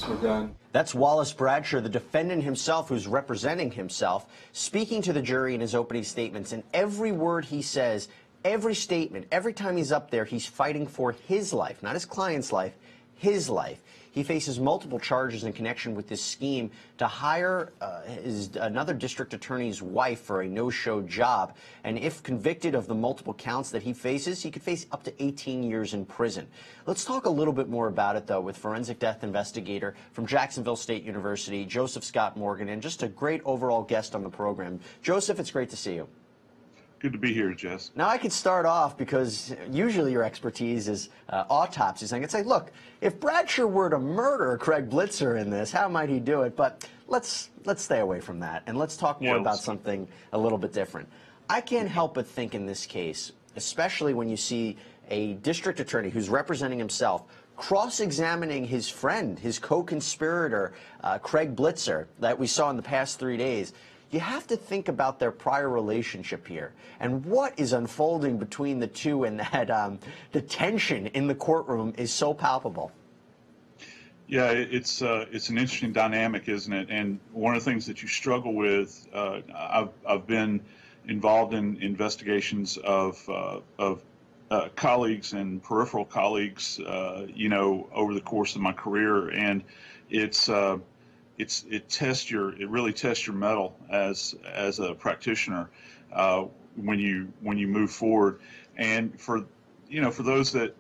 We're done. That's Wallace Bradsher, the defendant himself, who's representing himself, speaking to the jury in his opening statements. And every word he says, every statement, every time he's up there, he's fighting for his life, not his client's life, his life. He faces multiple charges in connection with this scheme to hire another district attorney's wife for a no-show job. And if convicted of the multiple counts that he faces, he could face up to 18 years in prison. Let's talk a little bit more about it, though, with forensic death investigator from Jacksonville State University, Joseph Scott Morgan, and just a great overall guest on the program. Joseph, it's great to see you. Good to be here, Jess. Now, I could start off because usually your expertise is autopsies. I could say, look, if Bradsher were to murder Craig Blitzer in this, how might he do it? But let's stay away from that, and let's talk more about something a little bit different. I can't help but think in this case, especially when you see a district attorney who's representing himself cross-examining his friend, his co-conspirator, Craig Blitzer, that we saw in the past 3 days, you have to think about their prior relationship here and what is unfolding between the two, and that the tension in the courtroom is so palpable. Yeah, it's an interesting dynamic, isn't it? And one of the things that you struggle with, I've been involved in investigations of colleagues and peripheral colleagues, over the course of my career, and it really tests your mettle as a practitioner when you move forward. And for those that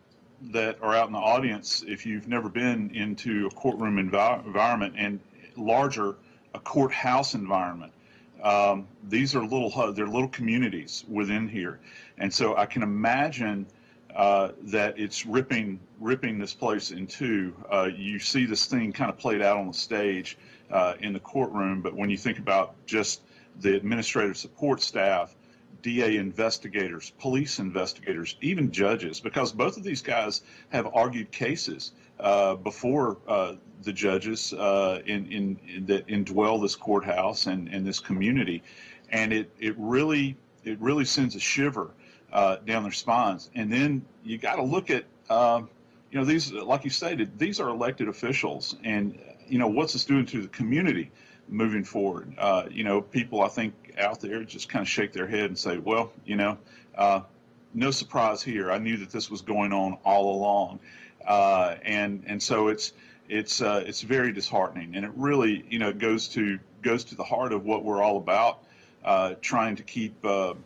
are out in the audience, if you've never been into a courtroom environment, and larger, a courthouse environment, these are little communities within here, and so I can imagine that it's ripping this place in two. You see this thing kind of played out on the stage in the courtroom, but when you think about just the administrative support staff, DA investigators, police investigators, even judges, because both of these guys have argued cases before the judges that indwell this courthouse and this community, and it really sends a shiver down their spines. And then you got to look at these, like you stated, these are elected officials, and what's this doing to the community moving forward? People, I think, out there just kind of shake their head and say, well, no surprise here. I knew that this was going on all along, and so it's very disheartening, and it really goes to the heart of what we're all about, trying to keep the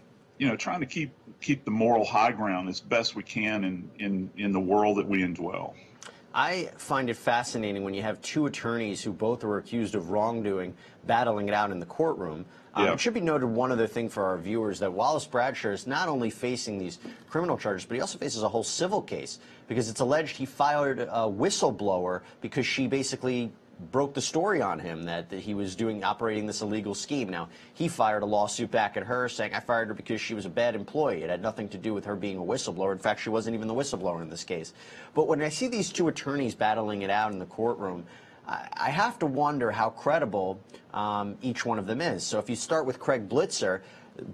moral high ground as best we can in the world that we indwell. I find it fascinating when you have two attorneys who both are accused of wrongdoing battling it out in the courtroom. It should be noted, one other thing for our viewers, that Wallace Bradsher is not only facing these criminal charges, but he also faces a whole civil case, because it's alleged he fired a whistleblower because she basically broke the story on him that he was operating this illegal scheme. Now, he fired a lawsuit back at her saying, I fired her because she was a bad employee. It had nothing to do with her being a whistleblower. In fact, she wasn't even the whistleblower in this case. But when I see these two attorneys battling it out in the courtroom, I have to wonder how credible each one of them is. So if you start with Craig Blitzer,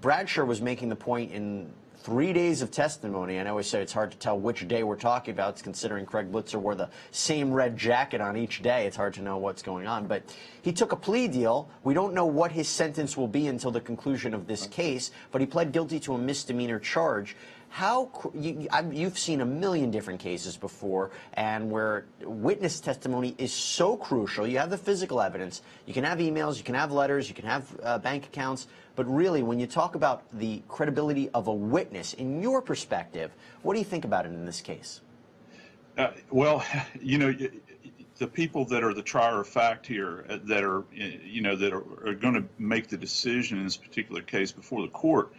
Bradsher was making the point in 3 days of testimony, and I always say it's hard to tell which day we're talking about, considering Craig Blitzer wore the same red jacket on each day. It's hard to know what's going on. But he took a plea deal. We don't know what his sentence will be until the conclusion of this case, but he pled guilty to a misdemeanor charge. You've seen a million different cases before, and where witness testimony is so crucial. You have the physical evidence, you can have emails, you can have letters, you can have bank accounts, but really when you talk about the credibility of a witness, in your perspective, what do you think about it in this case? Well, the people that are the trier of fact here, that are going to make the decision in this particular case before the court,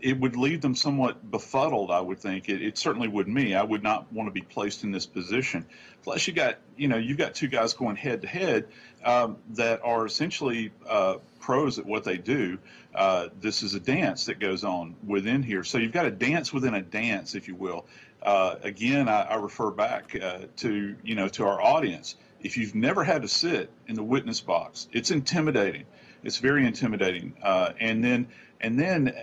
it would leave them somewhat befuddled, I would think. It certainly would me. I would not want to be placed in this position. Plus, you've got two guys going head to head that are essentially pros at what they do. This is a dance that goes on within here. So you've got a dance within a dance, if you will. Again, I refer back to our audience. If you've never had to sit in the witness box, it's intimidating. It's very intimidating. And then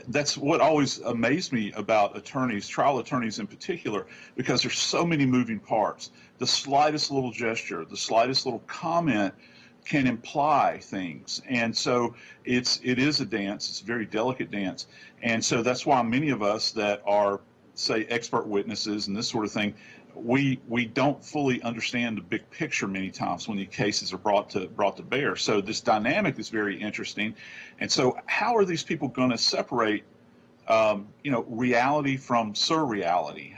that's what always amazed me about attorneys, trial attorneys in particular, because there's so many moving parts. The slightest little gesture, the slightest little comment can imply things, and so it is a dance. It's a very delicate dance, and so that's why many of us that are, say, expert witnesses and this sort of thing, we don't fully understand the big picture many times when the cases are brought to bear. So this dynamic is very interesting, and so how are these people going to separate reality from surreality,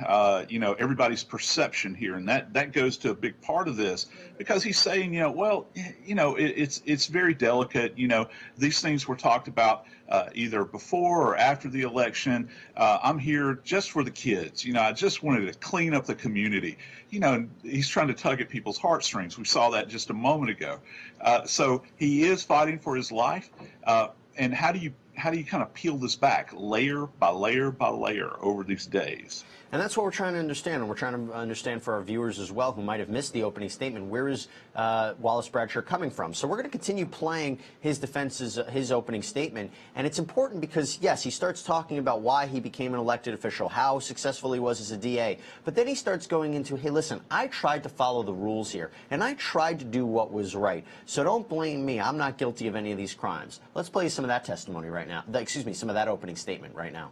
everybody's perception here. And that goes to a big part of this, because he's saying, it's very delicate. These things were talked about either before or after the election. I'm here just for the kids. I just wanted to clean up the community. He's trying to tug at people's heartstrings. We saw that just a moment ago. So he is fighting for his life. And how do you kind of peel this back layer by layer by layer over these days? And that's what we're trying to understand, and we're trying to understand for our viewers as well who might have missed the opening statement. Where is Wallace Bradsher coming from? So we're going to continue playing his his opening statement, and it's important because, yes, he starts talking about why he became an elected official, how successful he was as a DA, but then he starts going into, hey, listen, I tried to follow the rules here, and I tried to do what was right, so don't blame me. I'm not guilty of any of these crimes. Let's play some of that testimony right now. Excuse me, some of that opening statement right now.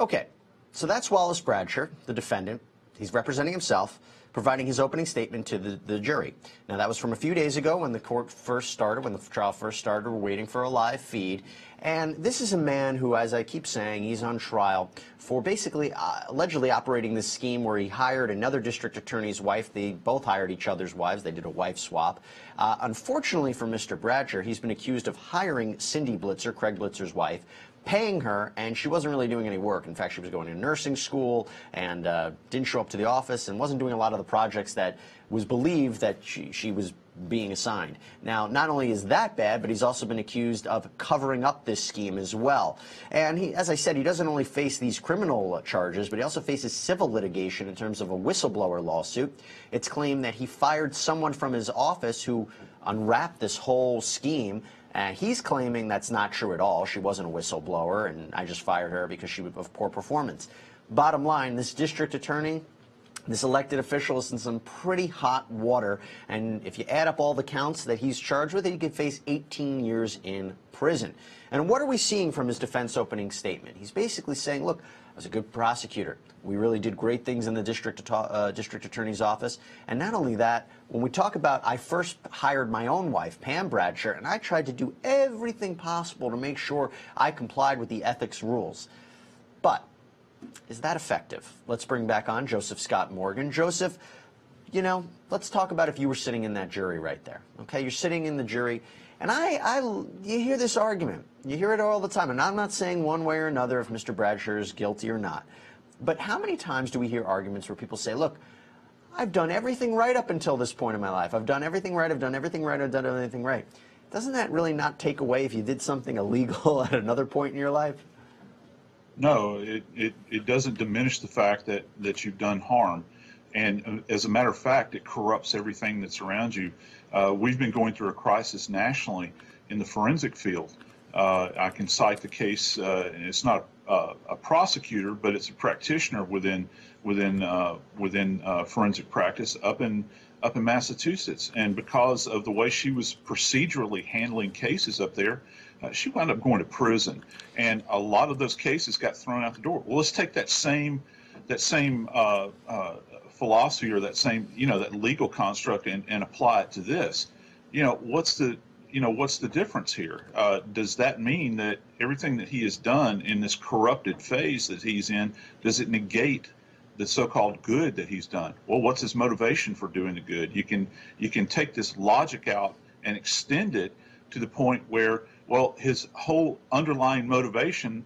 Okay, so that's Wallace Bradsher, the defendant. He's representing himself, providing his opening statement to the jury. Now, that was from a few days ago when the court first started, when the trial first started. We're waiting for a live feed. And this is a man who, as I keep saying, he's on trial for basically allegedly operating this scheme where he hired another district attorney's wife. They both hired each other's wives. They did a wife swap. Unfortunately for Mr. Bradsher, he's been accused of hiring Cindy Blitzer, Craig Blitzer's wife, paying her, and she wasn't really doing any work. In fact, she was going to nursing school and didn't show up to the office and wasn't doing a lot of the projects that was believed that she was being assigned. Now, not only is that bad, but he's also been accused of covering up this scheme as well. And he, as I said, he doesn't only face these criminal charges, but he also faces civil litigation in terms of a whistleblower lawsuit. It's claimed that he fired someone from his office who unwrapped this whole scheme. He's claiming that's not true at all. She wasn't a whistleblower, and I just fired her because she was of poor performance. Bottom line, this district attorney, this elected official, is in some pretty hot water, and if you add up all the counts that he's charged with, he could face 18 years in prison. And what are we seeing from his defense opening statement? He's basically saying, look, I was a good prosecutor. We really did great things in the district attorney's office. And not only that, when we talk about, I first hired my own wife, Pam Bradsher, and I tried to do everything possible to make sure I complied with the ethics rules. But is that effective? Let's bring back on Joseph Scott Morgan. Joseph, let's talk about if you were sitting in that jury right there. Okay, you're sitting in the jury, and you hear this argument. You hear it all the time, and I'm not saying one way or another if Mr. Bradsher is guilty or not. But how many times do we hear arguments where people say, look, I've done everything right up until this point in my life. I've done everything right, I've done everything right, I've done everything right. Doesn't that really not take away if you did something illegal at another point in your life? No, it doesn't diminish the fact that you've done harm. And as a matter of fact, it corrupts everything that's around you. We've been going through a crisis nationally in the forensic field. I can cite the case, and it's not a prosecutor, but it's a practitioner within forensic practice up in Massachusetts. And because of the way she was procedurally handling cases up there, she wound up going to prison. And a lot of those cases got thrown out the door. Well, let's take that same philosophy, or that same that legal construct, and apply it to this. What's the difference here? Does that mean that everything that he has done in this corrupted phase that he's in, does it negate the so-called good that he's done? Well, what's his motivation for doing the good? You can take this logic out and extend it to the point where, well, his whole underlying motivation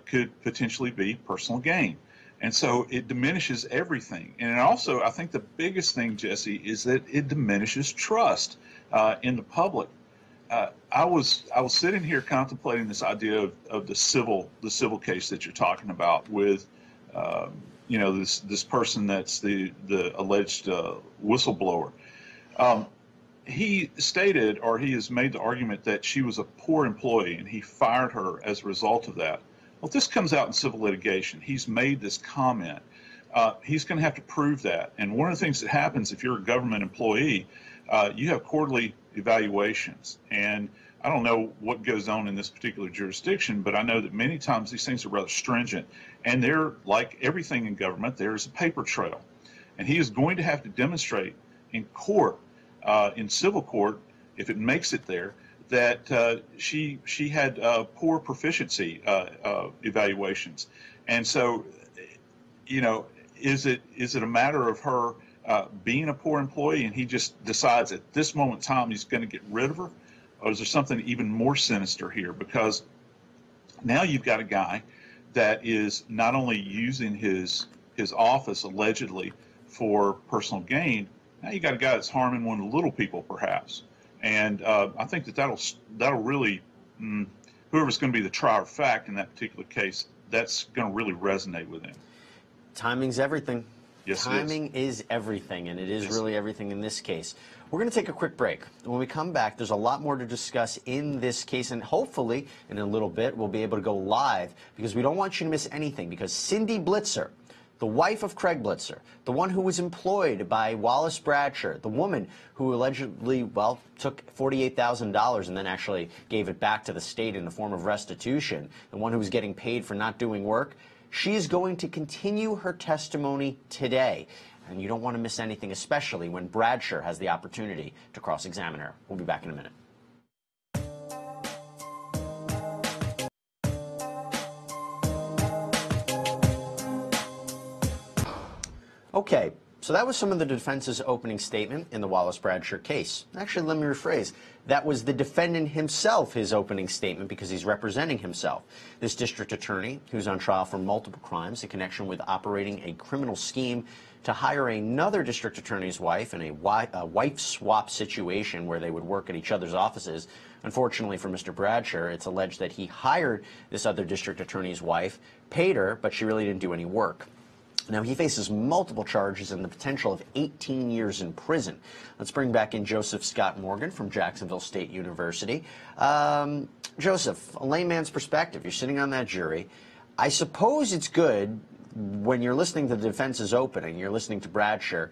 could potentially be personal gain. And so it diminishes everything. And also, I think the biggest thing, Jesse, is that it diminishes trust in the public. I was sitting here contemplating this idea of the civil case that you're talking about with this person that's the alleged whistleblower. he stated, or he has made the argument that she was a poor employee and he fired her as a result of that. Well, if this comes out in civil litigation, he's made this comment. He's going to have to prove that. And one of the things that happens if you're a government employee, you have quarterly evaluations. And I don't know what goes on in this particular jurisdiction, but I know that many times these things are rather stringent. And they're like everything in government, there's a paper trail. And he is going to have to demonstrate in court, in civil court, if it makes it there, that she had poor proficiency evaluations. And so, you know, is it a matter of her being a poor employee and he just decides at this moment in time he's going to get rid of her? Or is there something even more sinister here? Because now you've got a guy that is not only using his office allegedly for personal gain, now you got a guy that's harming one of the little people perhaps. And I think that'll really, whoever's going to be the trier of fact in that particular case, that's going to really resonate with him. Timing's everything. Yes, Timing is everything, and it is really everything in this case. We're going to take a quick break. When we come back, there's a lot more to discuss in this case, and hopefully, in a little bit, we'll be able to go live, because we don't want you to miss anything, because Cindy Blitzer, the wife of Craig Blitzer, the one who was employed by Wallace Bradsher, the woman who allegedly, well, took $48,000 and then actually gave it back to the state in the form of restitution, the one who was getting paid for not doing work, she is going to continue her testimony today. And you don't want to miss anything, especially when Bradsher has the opportunity to cross-examine her. We'll be back in a minute. Okay, so that was some of the defense's opening statement in the Wallace Bradsher case. Actually, let me rephrase. That was the defendant himself, his opening statement, because he's representing himself. This district attorney, who's on trial for multiple crimes in connection with operating a criminal scheme to hire another district attorney's wife in a wife swap situation where they would work at each other's offices. Unfortunately for Mr. Bradsher, it's alleged that he hired this other district attorney's wife, paid her, but she really didn't do any work. Now, he faces multiple charges and the potential of 18 years in prison. Let's bring back in Joseph Scott Morgan from Jacksonville State University. Joseph, a layman's perspective, you're sitting on that jury. I suppose it's good when you're listening to the defense's opening, you're listening to Bradsher,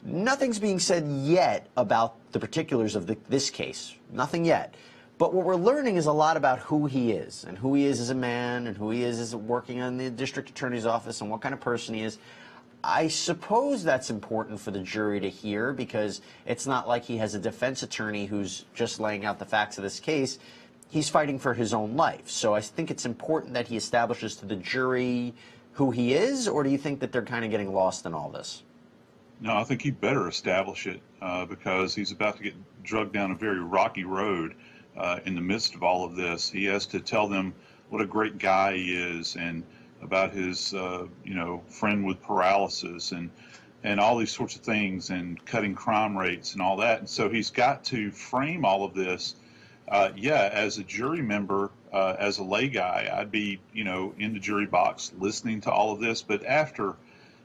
nothing's being said yet about the particulars of this case. Nothing yet. But what we're learning is a lot about who he is, and who he is as a man, and who he is as working in the district attorney's office, and what kind of person he is. I suppose that's important for the jury to hear, because it's not like he has a defense attorney who's just laying out the facts of this case. He's fighting for his own life. So I think it's important that he establishes to the jury who he is, or do you think that they're kind of getting lost in all this? No, I think he better establish it because he's about to get drugged down a very rocky road in the midst of all of this. He has to tell them what a great guy he is, and about his, friend with paralysis, and all these sorts of things, and cutting crime rates and all that. And so he's got to frame all of this. As a jury member, as a lay guy, I'd be, in the jury box listening to all of this. But after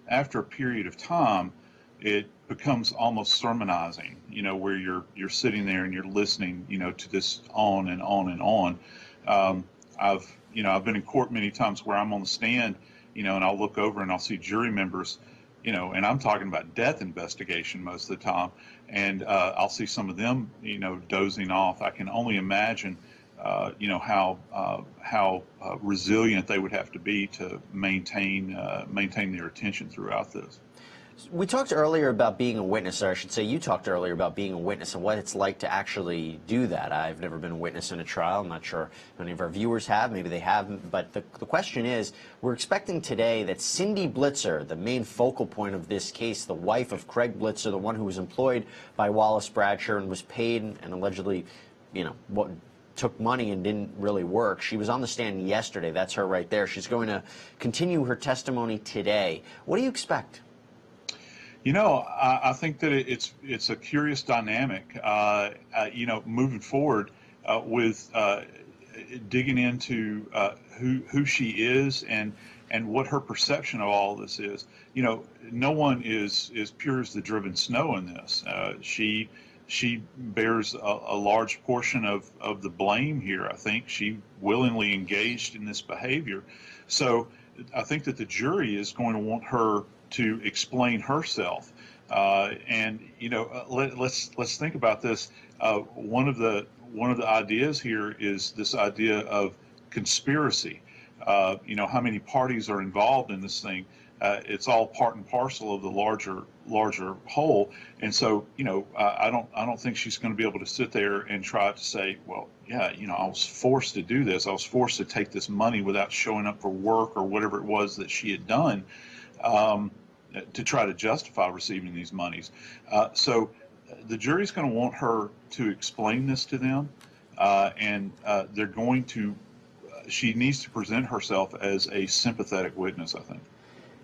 a period of time, it becomes almost sermonizing, where you're sitting there and you're listening, to this on and on and on. I've been in court many times where I'm on the stand, and I'll look over and I'll see jury members, and I'm talking about death investigation most of the time, and I'll see some of them, dozing off. I can only imagine, how resilient they would have to be to maintain their attention throughout this. We talked earlier about being a witness, or I should say you talked earlier about being a witness and what it's like to actually do that. I've never been a witness in a trial. I'm not sure if any of our viewers have. Maybe they haven't. But the question is, we're expecting today that Cindy Blitzer, the main focal point of this case, the wife of Craig Blitzer, the one who was employed by Wallace Bradsher and was paid and allegedly, took money and didn't really work. She was on the stand yesterday. That's her right there. She's going to continue her testimony today. What do you expect? I think that it's a curious dynamic, moving forward with digging into who she is and what her perception of all this is. No one is pure as the driven snow in this. She she bears a large portion of the blame here. I think she willingly engaged in this behavior. So I think that the jury is going to want her to explain herself. And let's think about this. One of the ideas here is this idea of conspiracy. How many parties are involved in this thing? It's all part and parcel of the larger whole. And so, I don't think she's going to be able to sit there and try to say, well, yeah, I was forced to do this. I was forced to take this money without showing up for work or whatever it was that she had done, to try to justify receiving these monies. So the jury's going to want her to explain this to them, and they're going to. She needs to present herself as a sympathetic witness, I think.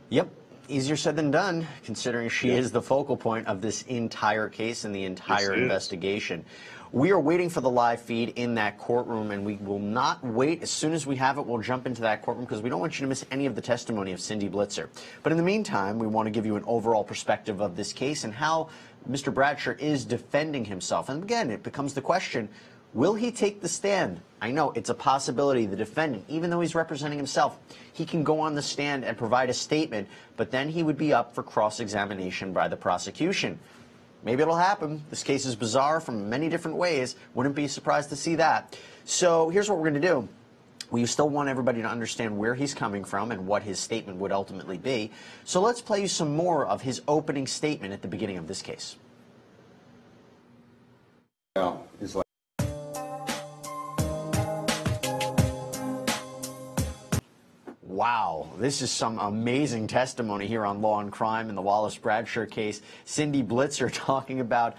Yep. Easier said than done, considering she is the focal point of this entire case and the entire investigation. We are waiting for the live feed in that courtroom, and we will not wait. As soon as we have it, we'll jump into that courtroom because we don't want you to miss any of the testimony of Cindy Blitzer. But in the meantime, we want to give you an overall perspective of this case and how Mr. Bradsher is defending himself. And again, it becomes the question, will he take the stand? I know it's a possibility. The defendant, even though he's representing himself, he can go on the stand and provide a statement, but then he would be up for cross-examination by the prosecution. Maybe it'll happen. This case is bizarre from many different ways. Wouldn't be surprised to see that. So here's what we're going to do. We still want everybody to understand where he's coming from and what his statement would ultimately be. So let's play you some more of his opening statement at the beginning of this case. It's like Wow, this is some amazing testimony here on Law and Crime in the Wallace Bradsher case. Cindy Blitzer talking about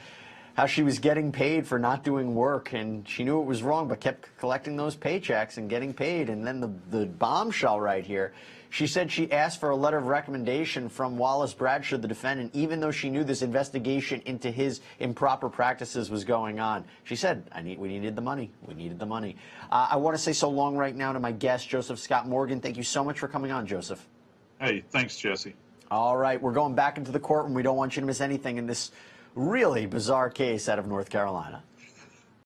how she was getting paid for not doing work, and she knew it was wrong but kept collecting those paychecks and getting paid. And then the bombshell right here, she said she asked for a letter of recommendation from Wallace Bradsher, the defendant, even though she knew this investigation into his improper practices was going on. She said, we needed the money. We needed the money. I want to say so long right now to my guest, Joseph Scott Morgan. Thank you so much for coming on, Joseph. Hey, thanks, Jesse. All right, we're going back into the courtroom. We don't want you to miss anything in this really bizarre case out of North Carolina.